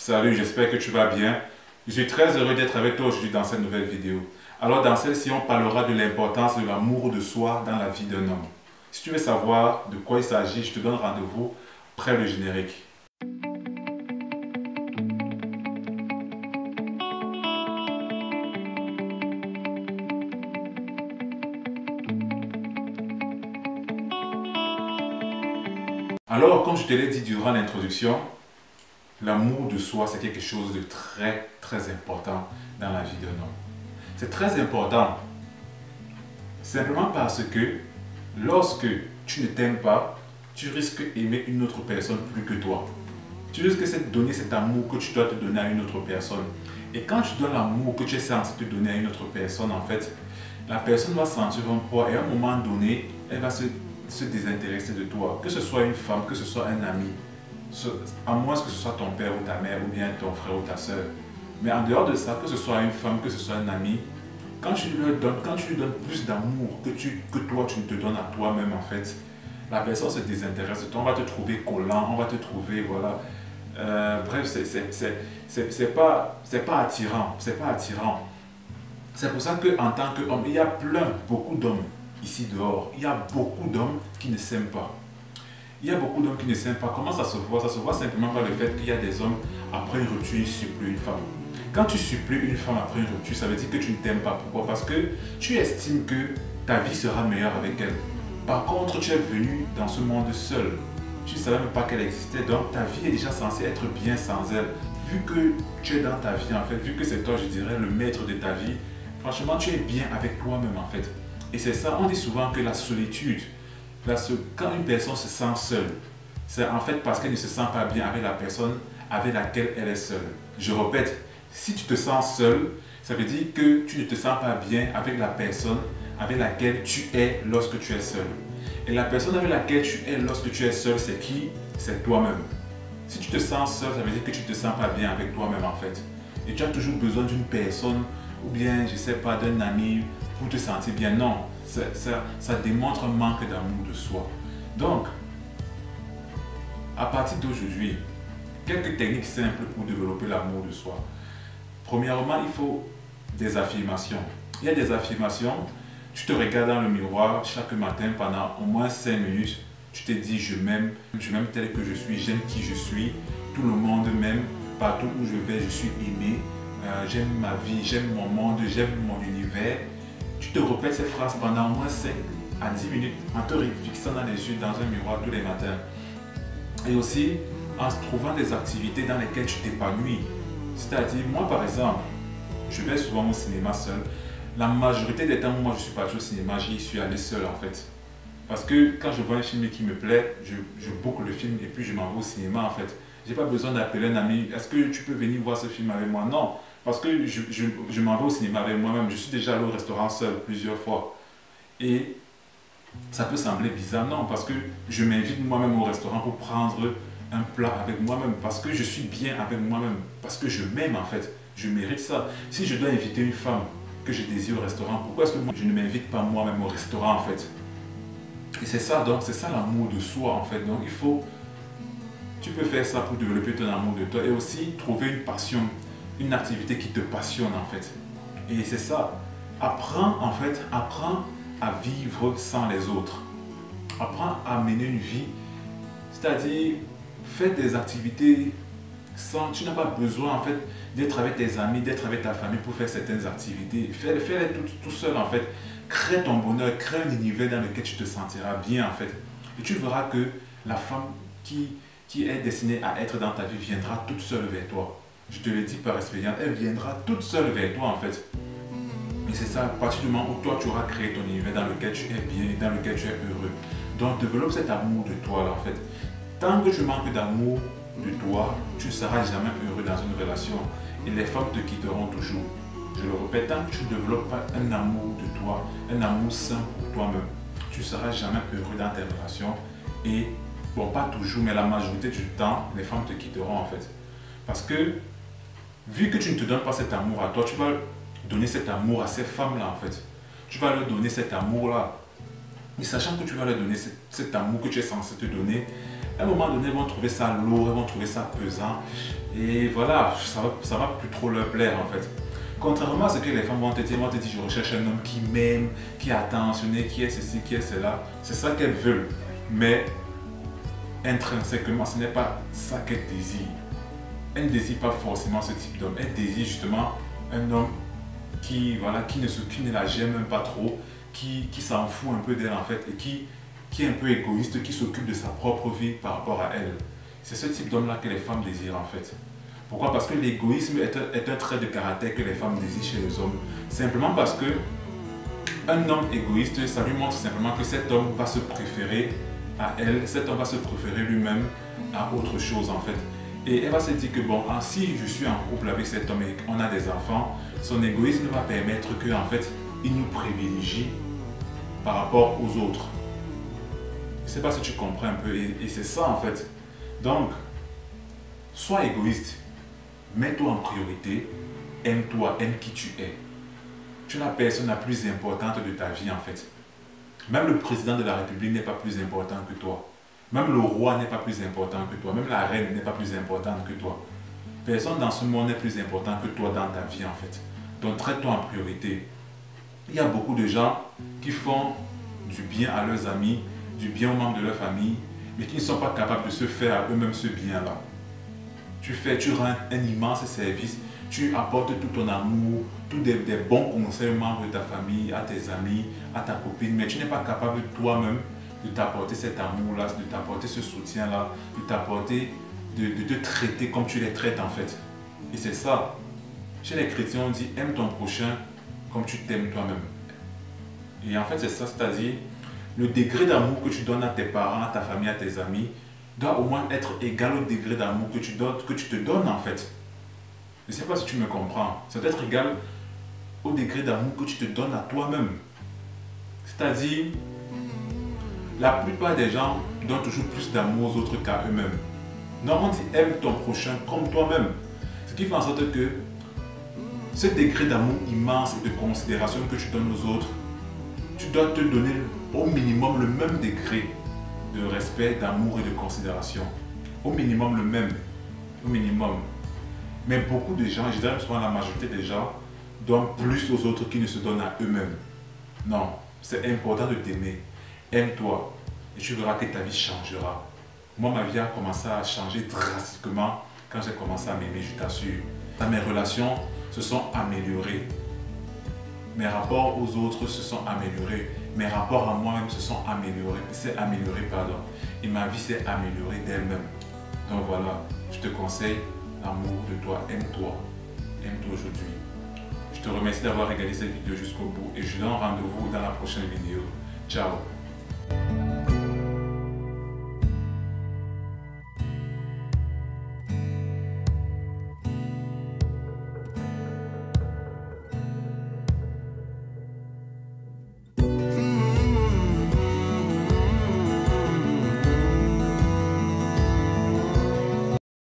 Salut, j'espère que tu vas bien. Je suis très heureux d'être avec toi aujourd'hui dans cette nouvelle vidéo. Alors dans celle-ci, on parlera de l'importance de l'amour de soi dans la vie d'un homme. Si tu veux savoir de quoi il s'agit, je te donne rendez-vous après le générique. Alors, comme je te l'ai dit durant l'introduction, l'amour de soi, c'est quelque chose de très important dans la vie d'un homme. C'est très important simplement parce que lorsque tu ne t'aimes pas, tu risques d'aimer une autre personne plus que toi. Tu risques de donner cet amour que tu dois te donner à une autre personne. Et quand tu donnes l'amour que tu es censé te donner à une autre personne, en fait, la personne va sentir un poids et à un moment donné, elle va se désintéresser de toi. Que ce soit une femme, que ce soit un ami, à moins que ce soit ton père ou ta mère ou bien ton frère ou ta soeur. Mais en dehors de ça, que ce soit une femme, que ce soit un ami, quand tu lui donnes plus d'amour que toi tu ne te donnes à toi-même en fait, la personne se désintéresse de toi, on va te trouver collant, on va te trouver, voilà. Bref, c'est pas attirant, c'est pas attirant. C'est pour ça qu'en tant qu'homme, il y a beaucoup d'hommes ici dehors, il y a beaucoup d'hommes qui ne s'aiment pas. Il y a beaucoup d'hommes qui ne s'aiment pas. Comment ça se voit? Ça se voit simplement par le fait qu'il y a des hommes, après une rupture, ils suppléent une femme. Quand tu supplées une femme après une rupture, ça veut dire que tu ne t'aimes pas. Pourquoi? Parce que tu estimes que ta vie sera meilleure avec elle. Par contre, tu es venu dans ce monde seul. Tu ne savais même pas qu'elle existait. Donc, ta vie est déjà censée être bien sans elle. Vu que tu es dans ta vie, en fait, vu que c'est toi, je dirais, le maître de ta vie, franchement, tu es bien avec toi-même, en fait. Et c'est ça, on dit souvent que la solitude, quand une personne se sent seule, c'est en fait parce qu'elle ne se sent pas bien avec la personne avec laquelle elle est seule. Je répète, si tu te sens seul, ça veut dire que tu ne te sens pas bien avec la personne avec laquelle tu es lorsque tu es seul. Et la personne avec laquelle tu es lorsque tu es seul, c'est qui? C'est toi-même. Si tu te sens seul, ça veut dire que tu ne te sens pas bien avec toi-même en fait. Et tu as toujours besoin d'une personne ou bien, je ne sais pas, d'un ami pour te sentir bien. Non, ça démontre un manque d'amour de soi. Donc, à partir d'aujourd'hui, quelques techniques simples pour développer l'amour de soi. Premièrement, il faut des affirmations. Il y a des affirmations, tu te regardes dans le miroir chaque matin pendant au moins 5 minutes. Tu te dis je m'aime tel que je suis, j'aime qui je suis, tout le monde m'aime, partout où je vais je suis aimé, j'aime ma vie, j'aime mon monde, j'aime mon univers. Tu te répètes ces phrases pendant au moins 5 à 10 minutes en te fixant dans les yeux dans un miroir tous les matins. Et aussi en trouvant des activités dans lesquelles tu t'épanouis. C'est-à-dire, moi par exemple, je vais souvent au cinéma seul. La majorité des temps où moi je suis parti au cinéma, j'y suis allé seul en fait. Parce que quand je vois un film qui me plaît, je boucle le film et puis je m'en vais au cinéma en fait. J'ai pas besoin d'appeler un ami. Est-ce que tu peux venir voir ce film avec moi? Non. Parce que je m'en vais au cinéma avec moi-même. Je suis déjà allé au restaurant seul plusieurs fois. Et ça peut sembler bizarre, non, parce que je m'invite moi-même au restaurant pour prendre un plat avec moi-même, parce que je suis bien avec moi-même, parce que je m'aime en fait, je mérite ça. Si je dois inviter une femme que je désire au restaurant, pourquoi est-ce que moi je ne m'invite pas moi-même au restaurant en fait? Et c'est ça, donc c'est ça l'amour de soi en fait. Donc tu peux faire ça pour développer ton amour de toi et aussi trouver une passion, une activité qui te passionne en fait. Et c'est ça, apprends à vivre sans les autres. Apprends à mener une vie, c'est-à-dire fais des activités sans, tu n'as pas besoin en fait d'être avec tes amis, d'être avec ta famille pour faire certaines activités. Fais-les tout seul en fait. Crée ton bonheur, crée un univers dans lequel tu te sentiras bien en fait. Et tu verras que la femme qui est destinée à être dans ta vie viendra toute seule vers toi. Je te le dis par expérience, elle viendra toute seule vers toi en fait. Et c'est ça, à partir du moment où toi tu auras créé ton univers dans lequel tu es bien, dans lequel tu es heureux. Donc développe cet amour de toi là en fait. Tant que tu manques d'amour de toi, tu ne seras jamais heureux dans une relation. Et les femmes te quitteront toujours. Je le répète, tant que tu ne développes pas un amour de toi, un amour sain pour toi-même, tu ne seras jamais heureux dans tes relations. Et bon, pas toujours, mais la majorité du temps, les femmes te quitteront en fait. Parce que vu que tu ne te donnes pas cet amour à toi, tu vas donner cet amour à ces femmes-là en fait. Tu vas leur donner cet amour-là. Et sachant que tu vas leur donner cet amour que tu es censé te donner, À un moment donné, elles vont trouver ça lourd, elles vont trouver ça pesant. Et voilà, ça va plus trop leur plaire en fait. Contrairement à ce que les femmes vont te dire, je recherche un homme qui m'aime, qui est attentionné, qui est ceci, qui est cela. C'est ça qu'elles veulent. Mais intrinsèquement, ce n'est pas ça qu'elles désirent. Elles ne désirent pas forcément ce type d'homme. Elles désirent justement un homme qui ne la gêne même pas trop, qui s'en fout un peu d'elle en fait et qui est un peu égoïste, qui s'occupe de sa propre vie par rapport à elle. C'est ce type d'homme-là que les femmes désirent en fait. Pourquoi? Parce que l'égoïsme est un trait de caractère que les femmes désirent chez les hommes. Simplement parce que un homme égoïste, ça lui montre simplement que cet homme va se préférer à elle, cet homme va se préférer lui-même à autre chose en fait. Et elle va se dire que bon, si je suis en couple avec cet homme et qu'on a des enfants, son égoïsme va permettre que en fait, il nous privilégie par rapport aux autres. Je ne sais pas si tu comprends un peu, et c'est ça en fait. Donc, sois égoïste, mets-toi en priorité, aime-toi, aime qui tu es. Tu es la personne la plus importante de ta vie en fait. Même le président de la République n'est pas plus important que toi. Même le roi n'est pas plus important que toi. Même la reine n'est pas plus importante que toi. Personne dans ce monde n'est plus important que toi dans ta vie en fait. Donc traite-toi en priorité. Il y a beaucoup de gens qui font du bien à leurs amis, du bien aux membres de leur famille, mais qui ne sont pas capables de se faire à eux-mêmes ce bien-là. Tu rends un immense service, tu apportes tout ton amour, tous des bons conseils aux membres de ta famille, à tes amis, à ta copine, mais tu n'es pas capable toi-même de t'apporter cet amour-là, de t'apporter ce soutien-là, de t'apporter, de te traiter comme tu les traites en fait. Et c'est ça. Chez les chrétiens, on dit aime ton prochain comme tu t'aimes toi-même. Et en fait, c'est ça, c'est-à-dire le degré d'amour que tu donnes à tes parents, à ta famille, à tes amis, doit au moins être égal au degré d'amour que tu te donnes en fait. Je ne sais pas si tu me comprends. Ça doit être égal au degré d'amour que tu te donnes à toi-même. C'est-à-dire, la plupart des gens donnent toujours plus d'amour aux autres qu'à eux-mêmes. Non, on dit aime ton prochain comme toi-même. Ce qui fait en sorte que ce degré d'amour immense et de considération que tu donnes aux autres, tu dois te donner au minimum le même degré de respect, d'amour et de considération. Au minimum le même. Au minimum. Mais beaucoup de gens, je dirais souvent la majorité des gens, donnent plus aux autres qu'ils ne se donnent à eux-mêmes. Non, c'est important de t'aimer. Aime-toi et tu verras que ta vie changera. Moi, ma vie a commencé à changer drastiquement quand j'ai commencé à m'aimer, je t'assure. Mes relations se sont améliorées. Mes rapports aux autres se sont améliorés. Mes rapports à moi-même se sont améliorés. Et ma vie s'est améliorée d'elle-même. Donc voilà, je te conseille l'amour de toi. Aime-toi. Aime-toi aujourd'hui. Je te remercie d'avoir regardé cette vidéo jusqu'au bout et je te donne rendez-vous dans la prochaine vidéo. Ciao.